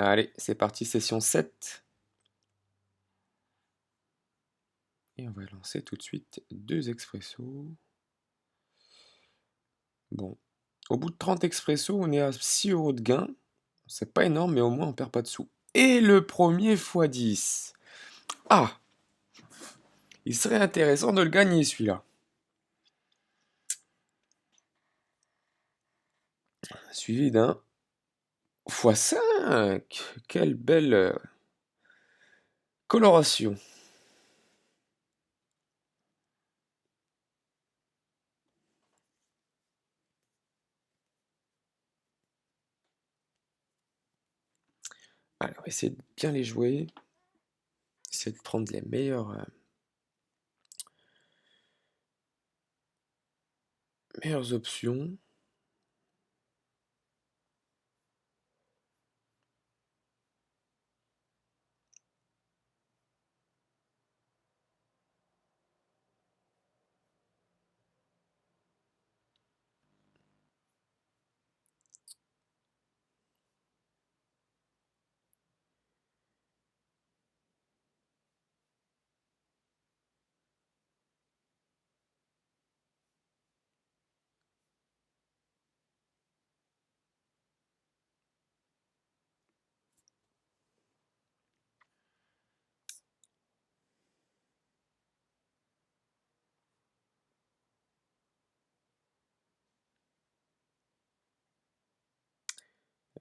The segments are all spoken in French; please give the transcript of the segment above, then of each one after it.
Allez, c'est parti, session 7. Et on va lancer tout de suite 2 expressos. Bon, au bout de 30 expressos, on est à 6 € de gain. C'est pas énorme, mais au moins on perd pas de sous. Et le premier x10. Ah! Il serait intéressant de le gagner celui-là. Suivi d'un x5. Quelle belle coloration. Alors, on va essayer de bien les jouer. Essayer de prendre les meilleures options.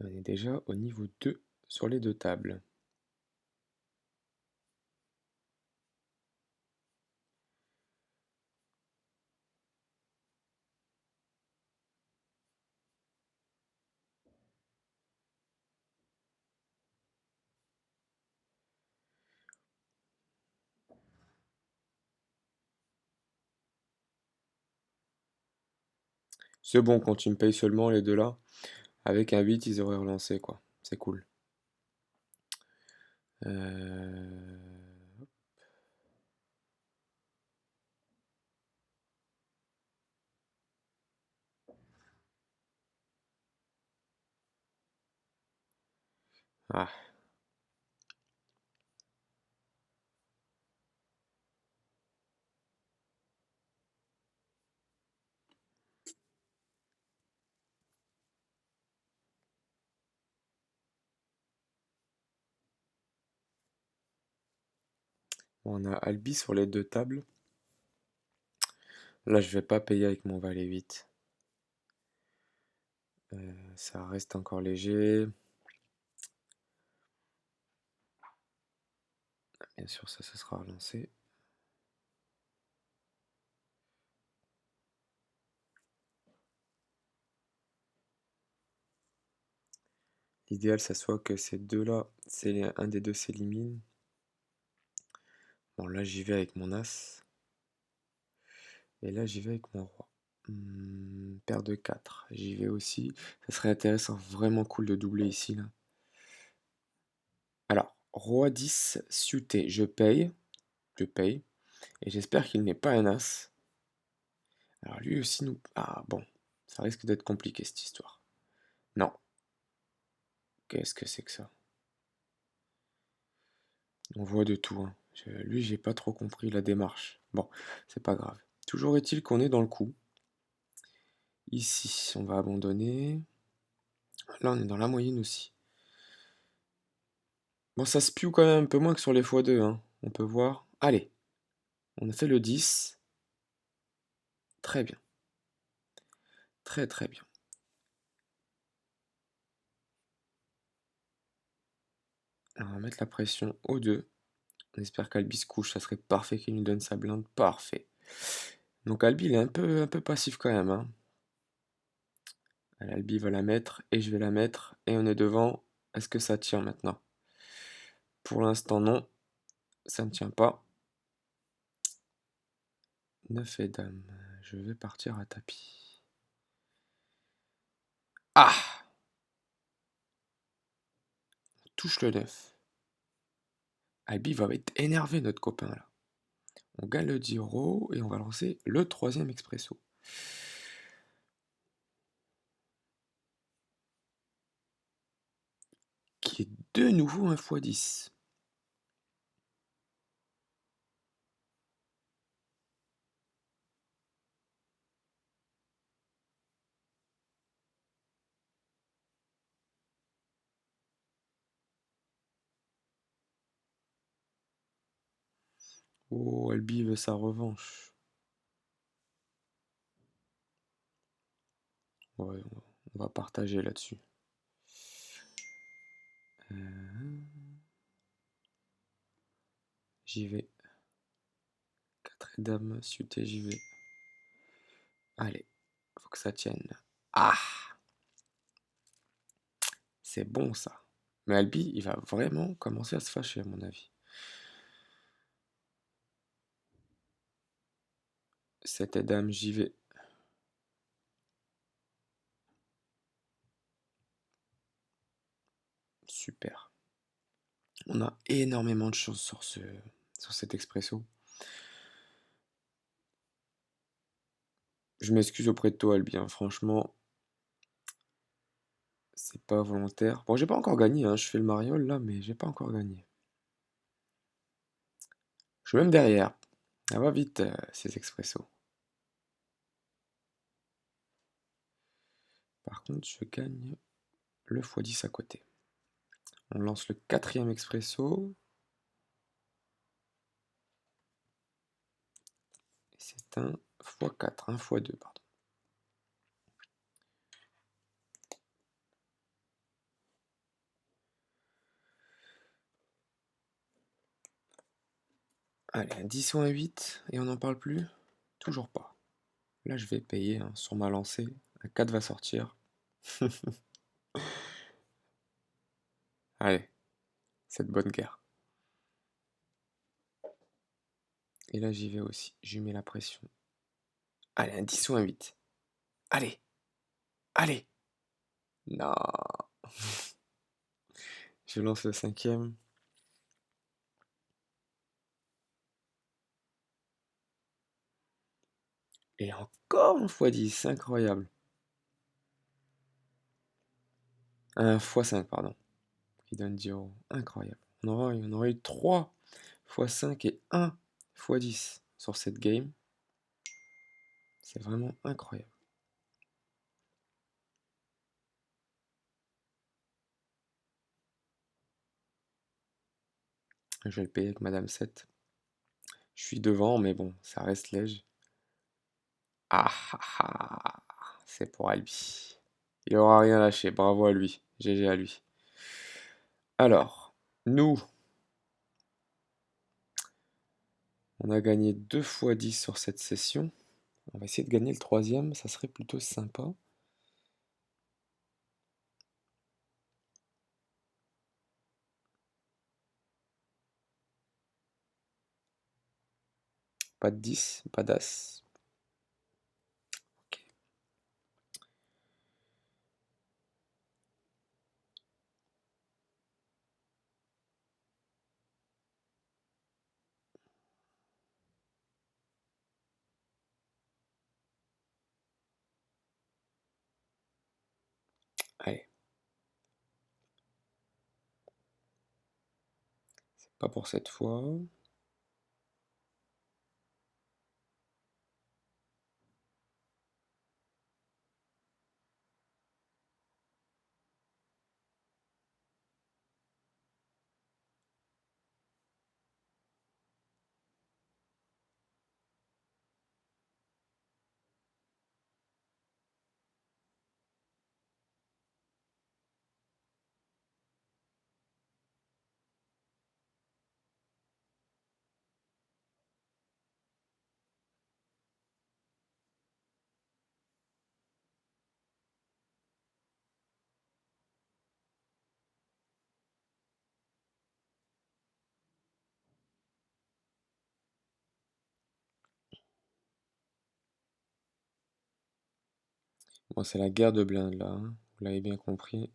On est déjà au niveau 2 sur les 2 tables. C'est bon, quand tu me payes seulement les deux là, avec un 8, ils auraient relancé, quoi. C'est cool. Euh... Ah, on a Albi sur les 2 tables. Là, je vais pas payer avec mon valet 8. Ça reste encore léger. Bien sûr, ça sera relancé. L'idéal, ça soit que ces deux-là, un des deux s'élimine. Bon, là, j'y vais avec mon as. Et là, j'y vais avec mon roi. Paire de 4. J'y vais aussi. Ça serait intéressant, vraiment cool de doubler ici, là. Alors, roi 10 suité. Je paye. Je paye. Et j'espère qu'il n'est pas un as. Alors, lui aussi nous... Ah, bon. Ça risque d'être compliqué, cette histoire. Non. Qu'est-ce que c'est que ça? On voit de tout, hein. Lui, j'ai pas trop compris la démarche. Bon, c'est pas grave. Toujours est-il qu'on est dans le coup. Ici, on va abandonner. Là, on est dans la moyenne aussi. Bon, ça se pue quand même un peu moins que sur les x2, hein. On peut voir. Allez, on a fait le 10. Très bien. Très très bien. Alors, on va mettre la pression au 2. On espère qu'Albi se couche. Ça serait parfait qu'il nous donne sa blinde. Parfait. Donc Albi, il est un peu passif quand même, hein. Allez, Albi va la mettre et je vais la mettre. Et on est devant. Est-ce que ça tient maintenant? Pour l'instant, non. Ça ne tient pas. 9 et dame. Je vais partir à tapis. Ah! On touche le 9. Albi va être énervé, notre copain, là. On gagne le 10 € et on va lancer le 3e expresso. Qui est de nouveau un x10. Oh, Albi veut sa revanche. Ouais, on va partager là-dessus. J'y vais. 4 et dame, suité, j'y vais. Allez, faut que ça tienne. Ah, c'est bon ça. Mais Albi, il va vraiment commencer à se fâcher, à mon avis. 7 et dame, j'y vais. Super. On a énormément de chance sur cet expresso. Je m'excuse auprès de toi, Albi, hein. Franchement, c'est pas volontaire. Bon, j'ai pas encore gagné, hein. Je fais le mariole là, mais j'ai pas encore gagné. Je suis même derrière. Ça va vite, ces expressos. Par contre, je gagne le x10 à côté. On lance le quatrième expresso. C'est un x4, un x2, pardon. Allez, un 10 ou un 8, et on n'en parle plus? Toujours pas. Là, je vais payer hein, sur ma lancée. Un 4 va sortir. Allez, cette bonne guerre. Et là, j'y vais aussi. Je lui mets la pression. Allez, un 10 ou un 8. Allez, allez. Non. Je lance le cinquième. Et encore un x10, incroyable. Un x5, pardon. Qui donne 10 euros. Incroyable. On aurait eu 3 x5 et 1 x10 sur cette game. C'est vraiment incroyable. Je vais le payer avec Madame 7. Je suis devant, mais bon, ça reste léger. Ah ah ah. C'est pour Albi. Il aura rien lâché. Bravo à lui. GG à lui. Alors, nous, on a gagné 2 fois 10 sur cette session. On va essayer de gagner le troisième, ça serait plutôt sympa. Pas de 10, pas d'as. Ok. Allez, pas pour cette fois. Bon, c'est la guerre de blindes là, hein. Vous l'avez bien compris.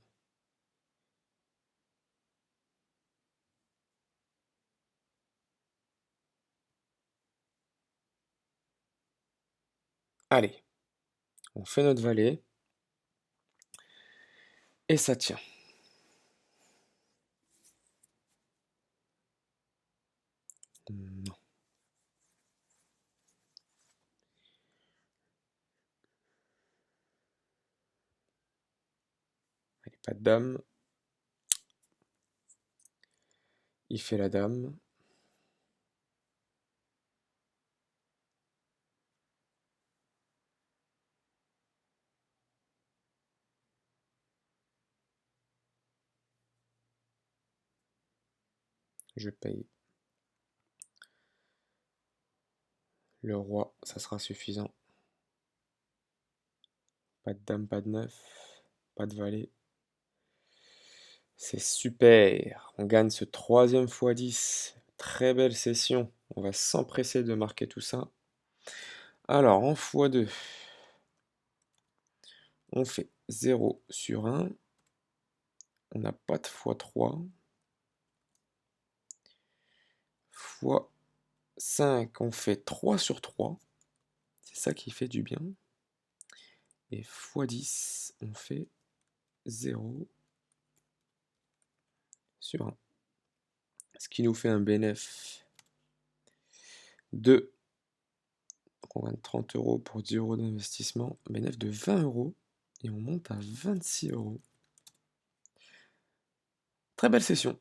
Allez, on fait notre valet. Et ça tient. Non. Allez, pas de dame. Il fait la dame. Je paye. Le roi, ça sera suffisant. Pas de dame, pas de neuf. Pas de valet. C'est super. On gagne ce troisième x10. Très belle session. On va s'empresser de marquer tout ça. Alors, en x2, on fait 0 sur 1. On n'a pas de x3. x5, on fait 3 sur 3. C'est ça qui fait du bien. Et x10, on fait 0 sur 1. Ce qui nous fait un bénéfice de... On gagne 30 euros pour 10 euros d'investissement. Un bénéfice de 20 euros. Et on monte à 26 euros. Très belle session.